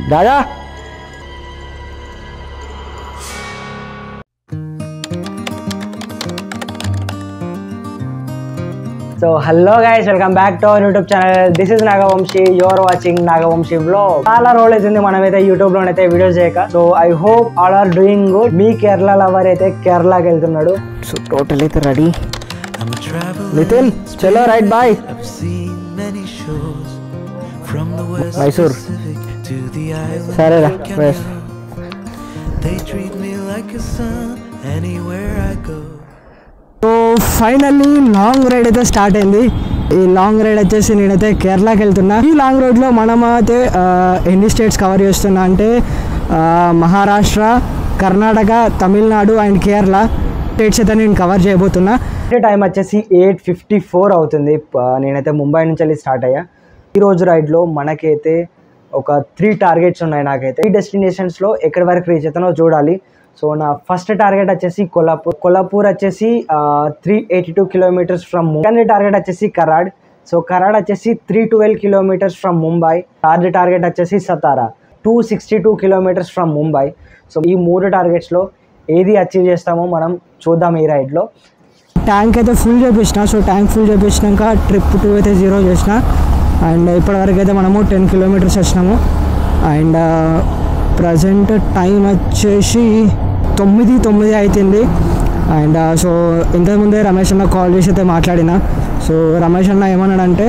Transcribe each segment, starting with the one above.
दादा So hello guys, welcome back to our YouTube channel. This is Nagavamshi. You are watching Nagavamshi vlog. చాలా రోజులు అవుతుంది మనమైతే YouTube లోనైతే వీడియోస్ చేయక. So I hope all are doing good. మీ Kerala lover అయితే కేరళకి వెళ్తున్నాడు. సో టోటల్ అయితే రెడీ. నితిన్ చలో రైట్ బాయ్. మైసూర్ సరేరా bus. So finally long ride అయితే స్టార్ట్ అయింది. ఈ లాంగ్ రైడ్ వచ్చేసి నేనైతే కేరళకి వెళ్తున్నా. ఈ లాంగ్ రోడ్లో మనం అయితే ఎన్ని స్టేట్స్ కవర్ చేస్తున్నా అంటే మహారాష్ట్ర, కర్ణాటక, తమిళనాడు అండ్ కేరళ స్టేట్స్ అయితే నేను కవర్ చేయబోతున్నా. టైం వచ్చేసి 8:54 అవుతుంది. నేనైతే ముంబై నుంచి వెళ్ళి స్టార్ట్ అయ్యా. ఈరోజు రైడ్లో మనకైతే ఒక 3 టార్గెట్స్ ఉన్నాయి. నాకైతే ఈ డెస్టినేషన్స్లో ఎక్కడి వరకు రీచ్ అవుతానో చూడాలి. సో నా ఫస్ట్ టార్గెట్ వచ్చేసి కొల్లాపూర్ వచ్చేసి 382 kilometres from Mumbai. Second target వచ్చేసి కరాడ్. సో కరాడ్ వచ్చేసి 312 kilometres from Mumbai. Third target వచ్చేసి Satara 262 kilometres from Mumbai. So ఈ 3 టార్గెట్స్లో ఏది అచీవ్ చేస్తామో మనం చూద్దాం ఈ రైడ్లో. ట్యాంక్ అయితే ఫుల్ చేపించిన. సో ట్యాంక్ ఫుల్ చేపించినాక ట్రిప్ 2 అయితే 0 చేసిన. అండ్ ఇప్పటివరకు అయితే మనము 10 కిలోమీటర్స్ వచ్చినాము. అండ్ ప్రజెంట్ టైం వచ్చేసి 9 అవుతుంది. అండ్ సో ఇంతకుముందే రమేష్ అన్న కాల్ చేసి అయితే మాట్లాడిన. సో రమేష్ అన్న ఏమన్నాడంటే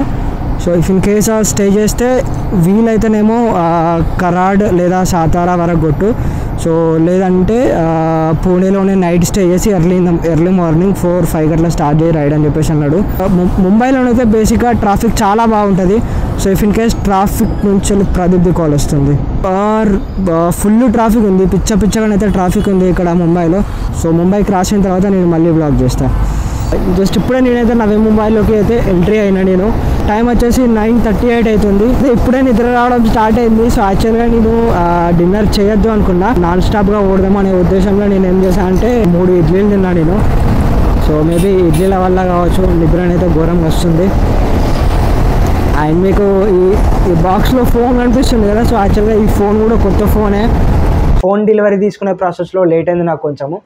so if in case stay చేస్తే వీలైతేనేమో కరాడ్ లేదా సాతారా వరకు కొట్టు. సో లేదంటే పూణేలోనే నైట్ స్టే చేసి ఎర్లీ మార్నింగ్ 4-5 గంటల స్టార్ట్ చేయి రైడ్ అని చెప్పేసి అన్నాడు. ముంబైలోనైతే బేసిక్గా ట్రాఫిక్ చాలా బాగుంటుంది. So if in case traffic నుంచి ప్రదీప్ది కాల్ వస్తుంది. ఫుల్ ట్రాఫిక్ ఉంది, పిచ్చగానైతే ట్రాఫిక్ ఉంది ఇక్కడ ముంబైలో. సో ముంబై క్రాస్ అయిన తర్వాత నేను మళ్ళీ బ్లాగ్ చేస్తాను. జస్ట్ ఇప్పుడే నేనైతే నవీ ముంబైలోకి అయితే ఎంట్రీ అయినా. నేను టైం వచ్చేసి 9:38 అవుతుంది. ఇప్పుడే నిద్ర రావడం స్టార్ట్ అయింది. సో యాక్చువల్గా నేను డిన్నర్ చేయొద్దు అనుకున్నా, నాన్ స్టాప్గా ఓడదాం అనే ఉద్దేశంలో నేను ఏం చేశాను అంటే 3 ఇడ్లీలు తిన్నా నేను. సో మేబీ ఇడ్లీల వల్ల కావచ్చు నిద్ర అయితే ఘోరంగా వస్తుంది. అండ్ మీకు ఈ బాక్స్లో ఫోన్ కనిపిస్తుంది కదా. సో యాక్చువల్గా ఈ ఫోన్ కూడా కొత్త ఫోనే. ఫోన్ డెలివరీ తీసుకునే ప్రాసెస్లో లేట్ అయింది నాకు కొంచెము.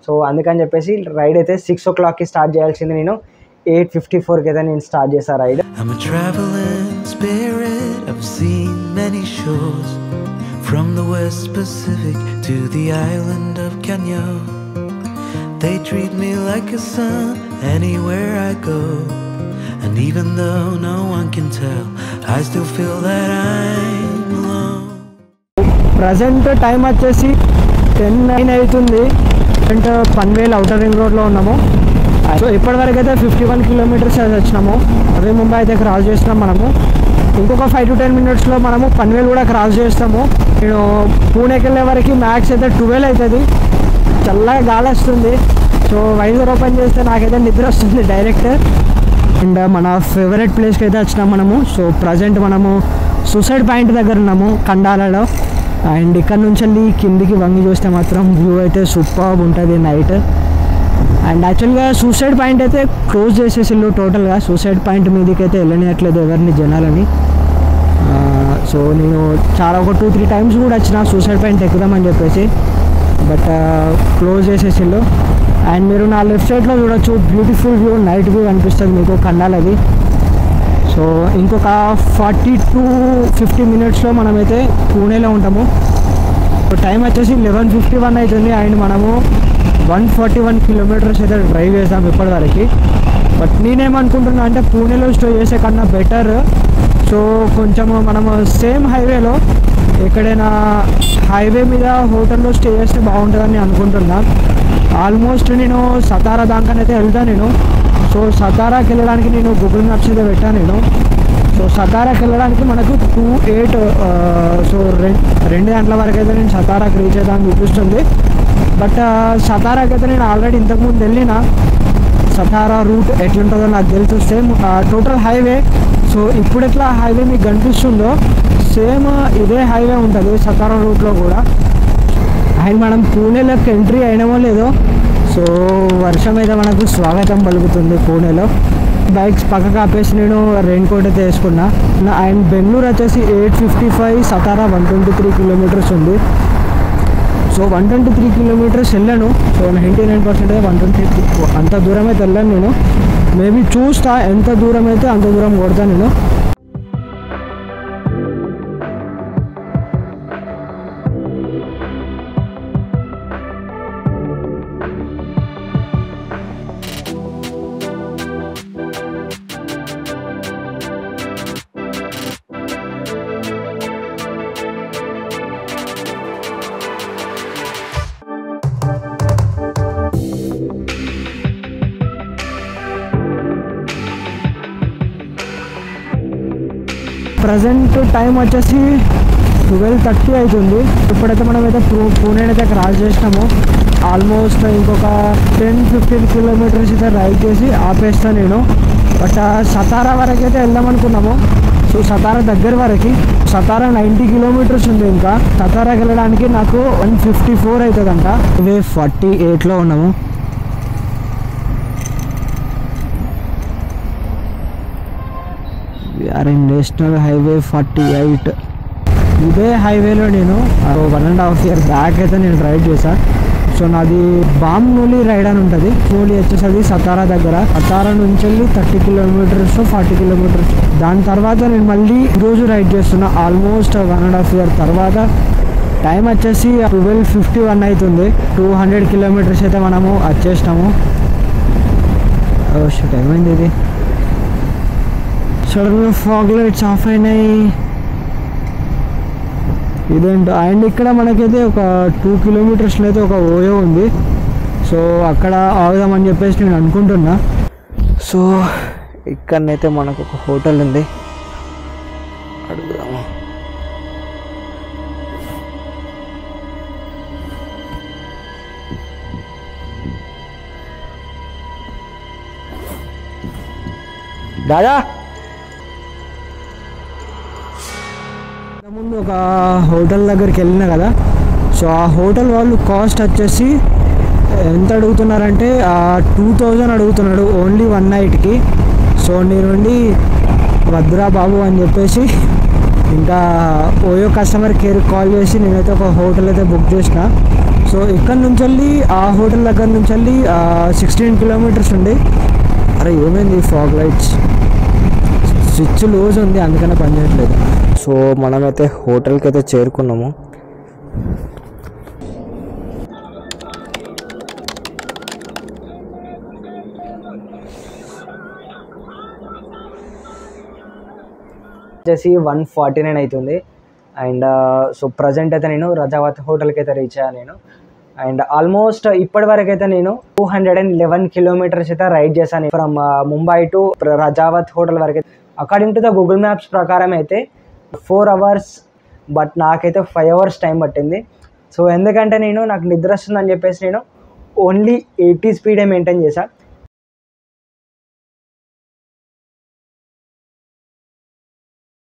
సో అందుకని చెప్పేసి రైడ్ అయితే 6 o'clockకి స్టార్ట్ చేయాల్సింది. నేను 8:54కి అయితే నేను స్టార్ట్ చేశాను ride. From the West Pacific to the island of Kenya, they treat me like a son anywhere I go, and even though no one can tell, I still feel that I'm alone. Present time వచ్చేసి 10:09 అవుతుంది. అంటే Panvel outer ring రోడ్లో ఉన్నాము. So ఇప్పటివరకు అయితే 51 kilometres వచ్చినాము. అదే ముంబై అయితే క్రాస్ చేస్తున్నాం మనము. ఇంకొక 5 to 10 minutesలో మనము పన్వేల్ కూడా క్రాస్ చేస్తాము. నేను పూణేకి వెళ్ళే వరకు మ్యాక్స్ అయితే 12 అవుతుంది. చల్లగా గాలి వస్తుంది. సో వైజర్ ఓపెన్ చేస్తే నాకైతే నిద్ర వస్తుంది డైరెక్ట్. అండ్ మన ఫేవరెట్ ప్లేస్కి అయితే వచ్చినాం మనము. సో ప్రజెంట్ మనము సూసైడ్ పాయింట్ దగ్గర ఉన్నాము కండాలలో. అండ్ ఇక్కడ నుంచి వెళ్ళి కిందికి వంగి చూస్తే మాత్రం వ్యూ అయితే సూపర్ ఉంటుంది నైట్. అండ్ యాక్చువల్గా సూసైడ్ పాయింట్ అయితే క్లోజ్ చేసేసిల్లు టోటల్గా. సూసైడ్ పాయింట్ మీదకి అయితే వెళ్ళనియట్లేదు ఎవరిని జనాలని. సో నేను ఒక 2-3 times కూడా వచ్చిన సూసైడ్ పాయింట్ ఎక్కుదామని చెప్పేసి, బట్ క్లోజ్ చేసేసిల్లు. అండ్ మీరు నా లెఫ్ట్ సైడ్లో చూడొచ్చు బ్యూటిఫుల్ వ్యూ, నైట్ వ్యూ అనిపిస్తుంది మీకు కండాలది. సో ఇంకొక 40 to 50 minutesలో మనమైతే పూణేలో ఉంటాము. సో టైం వచ్చేసి 11:51 అవుతుంది. అండ్ మనము 141 కిలోమీటర్స్ అయితే డ్రైవ్ చేసాం ఇప్పటివరకు. బట్ నేనేమనుకుంటున్నా అంటే పూణేలో స్టే చేసే కన్నా బెటర్. సో కొంచెము మనము సేమ్ హైవేలో ఎక్కడైనా హైవే మీద హోటల్లో స్టే చేస్తే బాగుంటుందని అనుకుంటున్నా. ఆల్మోస్ట్ నేను సతారా దాకానైతే వెళ్తాను నేను. సో సతారాకి వెళ్ళడానికి నేను గూగుల్ మ్యాప్స్ అయితే పెట్టాను నేను. సో సతారాకి వెళ్ళడానికి మనకు 2:08 సో 2 గంటల వరకు అయితే నేను సతారాకి రీచ్ అవుతాను చూపిస్తుంది. బట్ సతారాకి అయితే నేను ఆల్రెడీ ఇంతకుముందు వెళ్ళిన. సతారా రూట్ ఎట్లుంటుందో నాకు తెలుసు. Same total highway. సో ఇప్పుడు ఎట్లా హైవే మీకు కనిపిస్తుందో సేమ్ ఇదే హైవే ఉంటుంది సతారా రూట్లో కూడా. అండ్ మనం పూణేలోకి ఎంట్రీ అయినామో లేదో. సో వర్షం అయితే మనకు స్వాగతం పలుకుతుంది పూణేలో. బైక్స్ పక్కకు ఆపేసి నేను రెయిన్ కోట్ అయితే వేసుకున్నా. అండ్ బెంగళూరు వచ్చేసి 855, సతారా 123 కిలోమీటర్స్ ఉంది. సో 123 కిలోమీటర్స్ వెళ్ళాను. సో 99% 123 అంత దూరం అయితే వెళ్ళాను నేను. మేబీ చూస్తా ఎంత దూరం అయితే అంత దూరం కొడతా నేను. ప్రజెంట్ టైం వచ్చేసి 12:30 అవుతుంది. ఇప్పుడైతే మనమైతే పూణే అయితే క్రాస్ చేసినాము. ఆల్మోస్ట్ ఇంకొక 10-15 కిలోమీటర్స్ అయితే రైడ్ చేసి ఆపేస్తాను నేను. బట్ సతారా వరకు అయితే వెళ్దాం అనుకున్నాము. సో సతారా దగ్గర వరకు, సతారా 90 కిలోమీటర్స్ ఉంది. ఇంకా సతారాకి వెళ్ళడానికి నాకు 154 అవుతుందంట. ఇవే 48లో ఉన్నాము. Are in national highway 48. ఇదే హైవేలో నేను 1.5 year బ్యాక్ అయితే నేను రైడ్ చేశాను. సో నాది బామ్నూలి రైడ్ అని ఉంటుంది. నూలి వచ్చేసి అది సతారా దగ్గర. సతారా నుంచి వెళ్ళి 30 కిలోమీటర్స్ 40 కిలోమీటర్స్. దాని తర్వాత నేను మళ్ళీ ఈరోజు రైడ్ చేస్తున్నా. ఆల్మోస్ట్ 1.5 year తర్వాత. టైం వచ్చేసి 12:51 అవుతుంది. 200 కిలోమీటర్స్ అయితే మనము వచ్చేసినాము. టైం అయింది ఇది. సడన్గా ఫాగ్ లైట్స్ ఆఫ్ అయినాయి. ఇదేంటో. అండ్ ఇక్కడ మనకైతే ఒక 2 కిలోమీటర్స్లో అయితే ఒక ఓయో ఉంది. సో అక్కడ ఆగుదామని చెప్పేసి నేను అనుకుంటున్నా. సో ఇక్కడనైతే మనకు ఒక హోటల్ ఉంది, అడుగుదాము. దాదా ముందు ఒక హోటల్ దగ్గరికి వెళ్ళినా కదా. సో ఆ హోటల్ వాళ్ళు కాస్ట్ వచ్చేసి ఎంత అడుగుతున్నారంటే 2000 అడుగుతున్నాడు ఓన్లీ 1 నైట్కి. సో నేను వద్దురా బాబు అని చెప్పేసి ఇంకా ఓయో కస్టమర్ కేర్ కాల్ చేసి నేనైతే ఒక హోటల్ అయితే బుక్ చేసిన. సో ఇక్కడ నుంచి వెళ్ళి ఆ హోటల్ దగ్గర నుంచి వెళ్ళి 16 కిలోమీటర్స్ ఉంది. అరే ఏమైంది, ఫాగ్ లైట్స్ స్విచ్ లూజ్ ఉంది అందుకనే పనిచేయట్లేదు. సో మనమైతే హోటల్కి అయితే చేరుకున్నాము. వచ్చేసి 149 అవుతుంది. అండ్ సో ప్రజెంట్ అయితే నేను రజావత్ హోటల్కి అయితే రీచ్ అయ్యాను నేను. అండ్ ఆల్మోస్ట్ ఇప్పటి వరకు అయితే నేను 211 కిలోమీటర్స్ అయితే రైడ్ చేశాను from Mumbai to Rajawat hotel వరకు. According to the Google maps ప్రకారం అయితే 4 hours, బట్ నాకైతే 5 hours టైం పట్టింది. సో ఎందుకంటే నాకు నిద్ర వస్తుందని చెప్పేసి నేను ఓన్లీ 80 స్పీడే మెయింటైన్ చేశాను.